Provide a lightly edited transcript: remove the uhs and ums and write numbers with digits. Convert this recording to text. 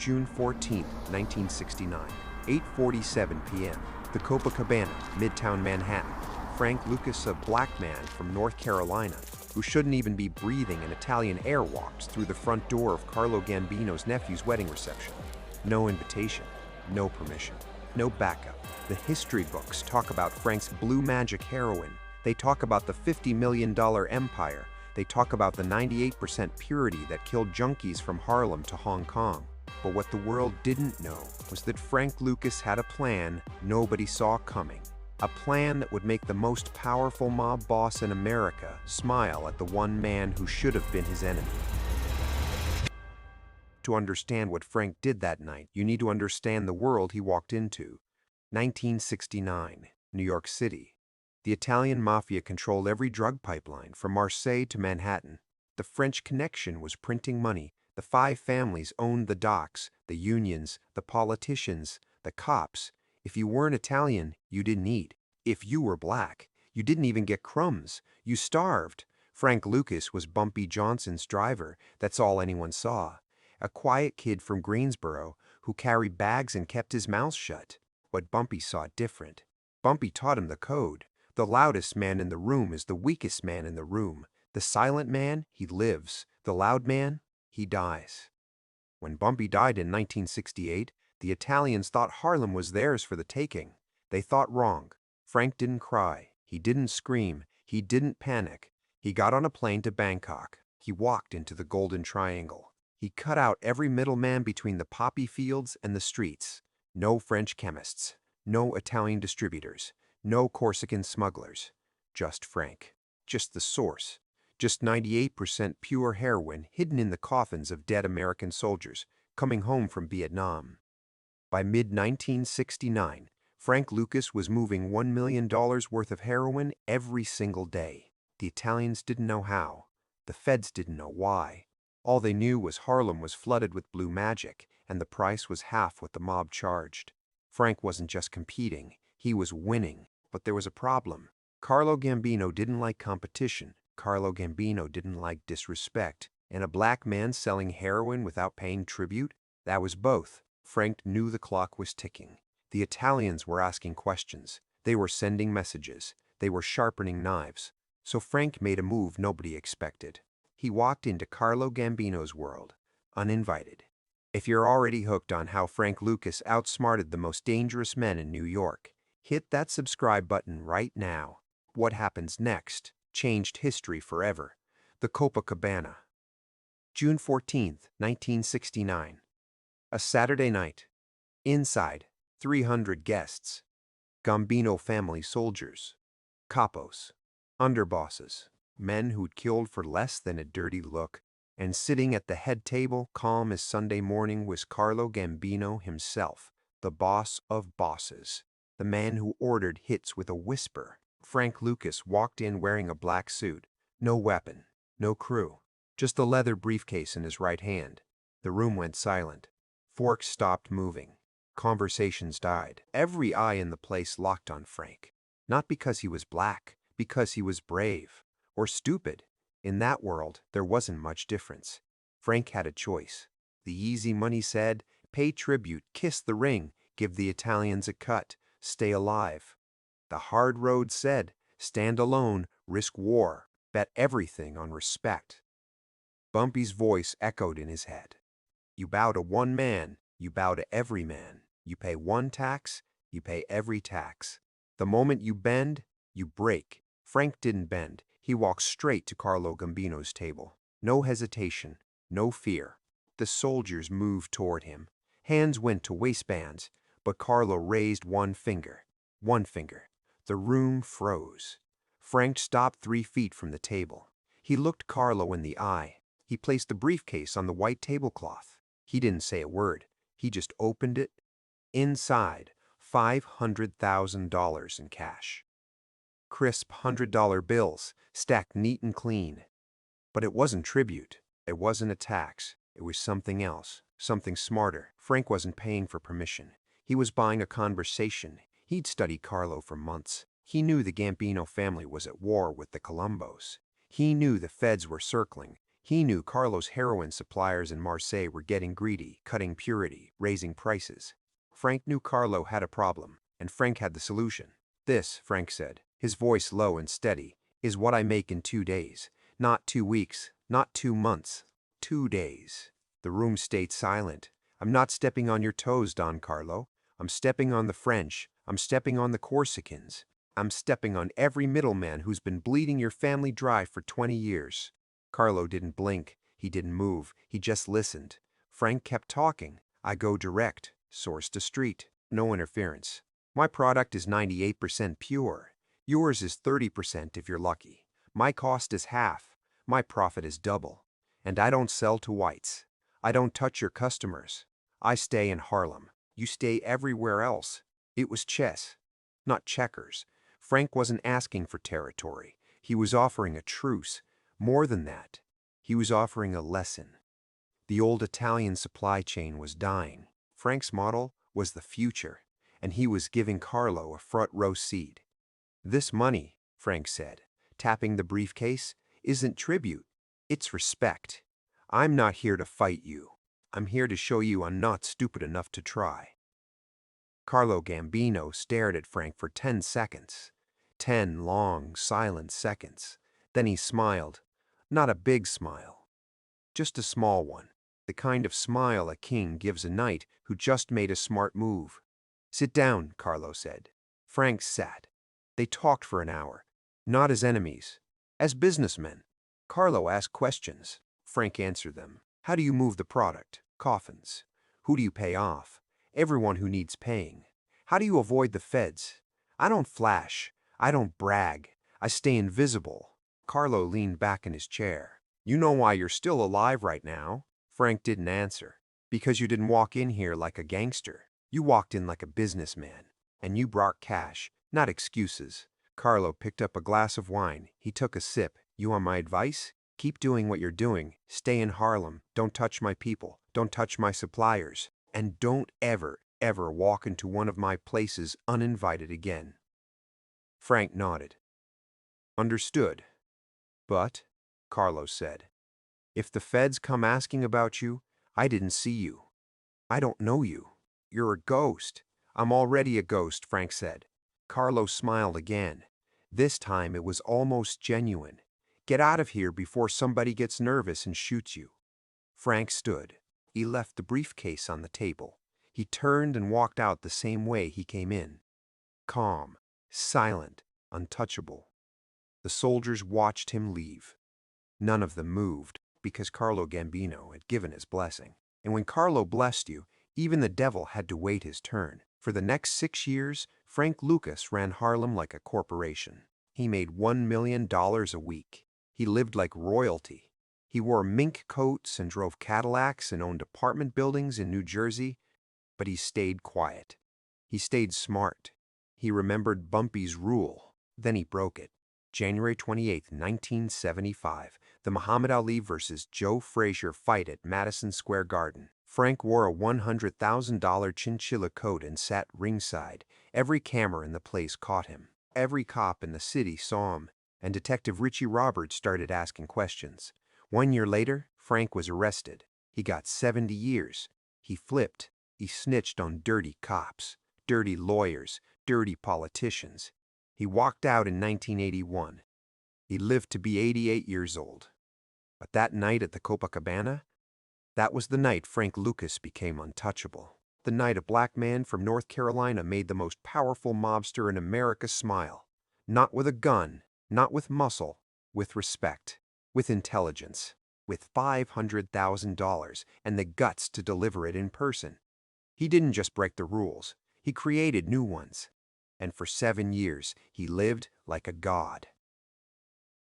June 14, 1969, 8:47 p.m., the Copacabana, Midtown Manhattan. Frank Lucas, a black man from North Carolina, who shouldn't even be breathing an Italian air, walks through the front door of Carlo Gambino's nephew's wedding reception. No invitation, no permission, no backup. The history books talk about Frank's blue magic heroin. They talk about the $50 million empire. They talk about the 98% purity that killed junkies from Harlem to Hong Kong. But what the world didn't know was that Frank Lucas had a plan nobody saw coming. A plan that would make the most powerful mob boss in America smile at the one man who should have been his enemy. To understand what Frank did that night, you need to understand the world he walked into. 1969, New York City. The Italian Mafia controlled every drug pipeline from Marseille to Manhattan. The French Connection was printing money. The five families owned the docks, the unions, the politicians, the cops. If you weren't Italian, you didn't eat. If you were black, you didn't even get crumbs. You starved. Frank Lucas was Bumpy Johnson's driver. That's all anyone saw. A quiet kid from Greensboro who carried bags and kept his mouth shut. But Bumpy saw different. Bumpy taught him the code. The loudest man in the room is the weakest man in the room. The silent man, he lives. The loud man, he dies. When Bumpy died in 1968, the Italians thought Harlem was theirs for the taking. They thought wrong. Frank didn't cry. He didn't scream. He didn't panic. He got on a plane to Bangkok. He walked into the Golden Triangle. He cut out every middleman between the poppy fields and the streets. No French chemists. No Italian distributors. No Corsican smugglers. Just Frank. Just the source. Just 98% pure heroin hidden in the coffins of dead American soldiers coming home from Vietnam. By mid-1969, Frank Lucas was moving $1 million worth of heroin every single day. The Italians didn't know how. The feds didn't know why. All they knew was Harlem was flooded with blue magic, and the price was half what the mob charged. Frank wasn't just competing, he was winning. But there was a problem. Carlo Gambino didn't like competition. Carlo Gambino didn't like disrespect. And a black man selling heroin without paying tribute? That was both. Frank knew the clock was ticking. The Italians were asking questions. They were sending messages. They were sharpening knives. So Frank made a move nobody expected. He walked into Carlo Gambino's world, uninvited. If you're already hooked on how Frank Lucas outsmarted the most dangerous men in New York, hit that subscribe button right now. What happens next changed history forever. The Copacabana. June 14, 1969. A Saturday night. Inside, 300 guests. Gambino family soldiers. Capos. Underbosses. Men who'd killed for less than a dirty look. And sitting at the head table, calm as Sunday morning, was Carlo Gambino himself, the boss of bosses. The man who ordered hits with a whisper. Frank Lucas walked in wearing a black suit. No weapon, no crew. Just a leather briefcase in his right hand. The room went silent. Forks stopped moving. Conversations died. Every eye in the place locked on Frank. Not because he was black, because he was brave. Or stupid. In that world, there wasn't much difference. Frank had a choice. The easy money said, pay tribute, kiss the ring, give the Italians a cut, stay alive. The hard road said, stand alone, risk war, bet everything on respect. Bumpy's voice echoed in his head. You bow to one man, you bow to every man. You pay one tax, you pay every tax. The moment you bend, you break. Frank didn't bend. He walked straight to Carlo Gambino's table. No hesitation, no fear. The soldiers moved toward him. Hands went to waistbands, but Carlo raised one finger. One finger. The room froze. Frank stopped 3 feet from the table. He looked Carlo in the eye. He placed the briefcase on the white tablecloth. He didn't say a word. He just opened it. Inside, $500,000 in cash. Crisp $100 bills, stacked neat and clean. But it wasn't tribute. It wasn't a tax. It was something else, something smarter. Frank wasn't paying for permission. He was buying a conversation. He'd studied Carlo for months. He knew the Gambino family was at war with the Colombos. He knew the feds were circling. He knew Carlo's heroin suppliers in Marseille were getting greedy, cutting purity, raising prices. Frank knew Carlo had a problem, and Frank had the solution. "This," Frank said, his voice low and steady, "is what I make in 2 days. Not 2 weeks, not 2 months. 2 days." The room stayed silent. "I'm not stepping on your toes, Don Carlo. I'm stepping on the French. I'm stepping on the Corsicans. I'm stepping on every middleman who's been bleeding your family dry for 20 years. Carlo didn't blink. He didn't move. He just listened. Frank kept talking. "I go direct, source to street. No interference. My product is 98% pure. Yours is 30% if you're lucky. My cost is half. My profit is double. And I don't sell to whites. I don't touch your customers. I stay in Harlem. You stay everywhere else." It was chess, not checkers. Frank wasn't asking for territory. He was offering a truce. More than that, he was offering a lesson. The old Italian supply chain was dying. Frank's model was the future, and he was giving Carlo a front-row seat. "This money," Frank said, tapping the briefcase, "isn't tribute. It's respect. I'm not here to fight you. I'm here to show you I'm not stupid enough to try." Carlo Gambino stared at Frank for 10 seconds. 10 long, silent seconds. Then he smiled. Not a big smile. Just a small one. The kind of smile a king gives a knight who just made a smart move. "Sit down," Carlo said. Frank sat. They talked for an hour. Not as enemies. As businessmen. Carlo asked questions. Frank answered them. "How do you move the product? Coffins. Who do you pay off? Everyone who needs paying. How do you avoid the feds? I don't flash. I don't brag. I stay invisible." Carlo leaned back in his chair. "You know why you're still alive right now?" Frank didn't answer. "Because you didn't walk in here like a gangster. You walked in like a businessman. And you brought cash, not excuses." Carlo picked up a glass of wine. He took a sip. "You want my advice? Keep doing what you're doing. Stay in Harlem. Don't touch my people. Don't touch my suppliers. And don't ever, ever walk into one of my places uninvited again." Frank nodded. "Understood. But," Carlo said, "if the feds come asking about you, I didn't see you. I don't know you. You're a ghost." "I'm already a ghost," Frank said. Carlo smiled again. This time it was almost genuine. "Get out of here before somebody gets nervous and shoots you." Frank stood. He left the briefcase on the table. He turned and walked out the same way he came in. Calm, silent, untouchable. The soldiers watched him leave. None of them moved, because Carlo Gambino had given his blessing. And when Carlo blessed you, even the devil had to wait his turn. For the next 6 years, Frank Lucas ran Harlem like a corporation. He made $1 million a week. He lived like royalty. He wore mink coats and drove Cadillacs and owned apartment buildings in New Jersey, but he stayed quiet. He stayed smart. He remembered Bumpy's rule. Then he broke it. January 28, 1975, the Muhammad Ali vs. Joe Frazier fight at Madison Square Garden. Frank wore a $100,000 chinchilla coat and sat ringside. Every camera in the place caught him. Every cop in the city saw him, and Detective Richie Roberts started asking questions. 1 year later, Frank was arrested. He got 70 years. He flipped. He snitched on dirty cops, dirty lawyers, dirty politicians. He walked out in 1981. He lived to be 88 years old. But that night at the Copacabana, that was the night Frank Lucas became untouchable. The night a black man from North Carolina made the most powerful mobster in America smile. Not with a gun, not with muscle, with respect, with intelligence, with $500,000 and the guts to deliver it in person. He didn't just break the rules, he created new ones. And for 7 years, he lived like a god.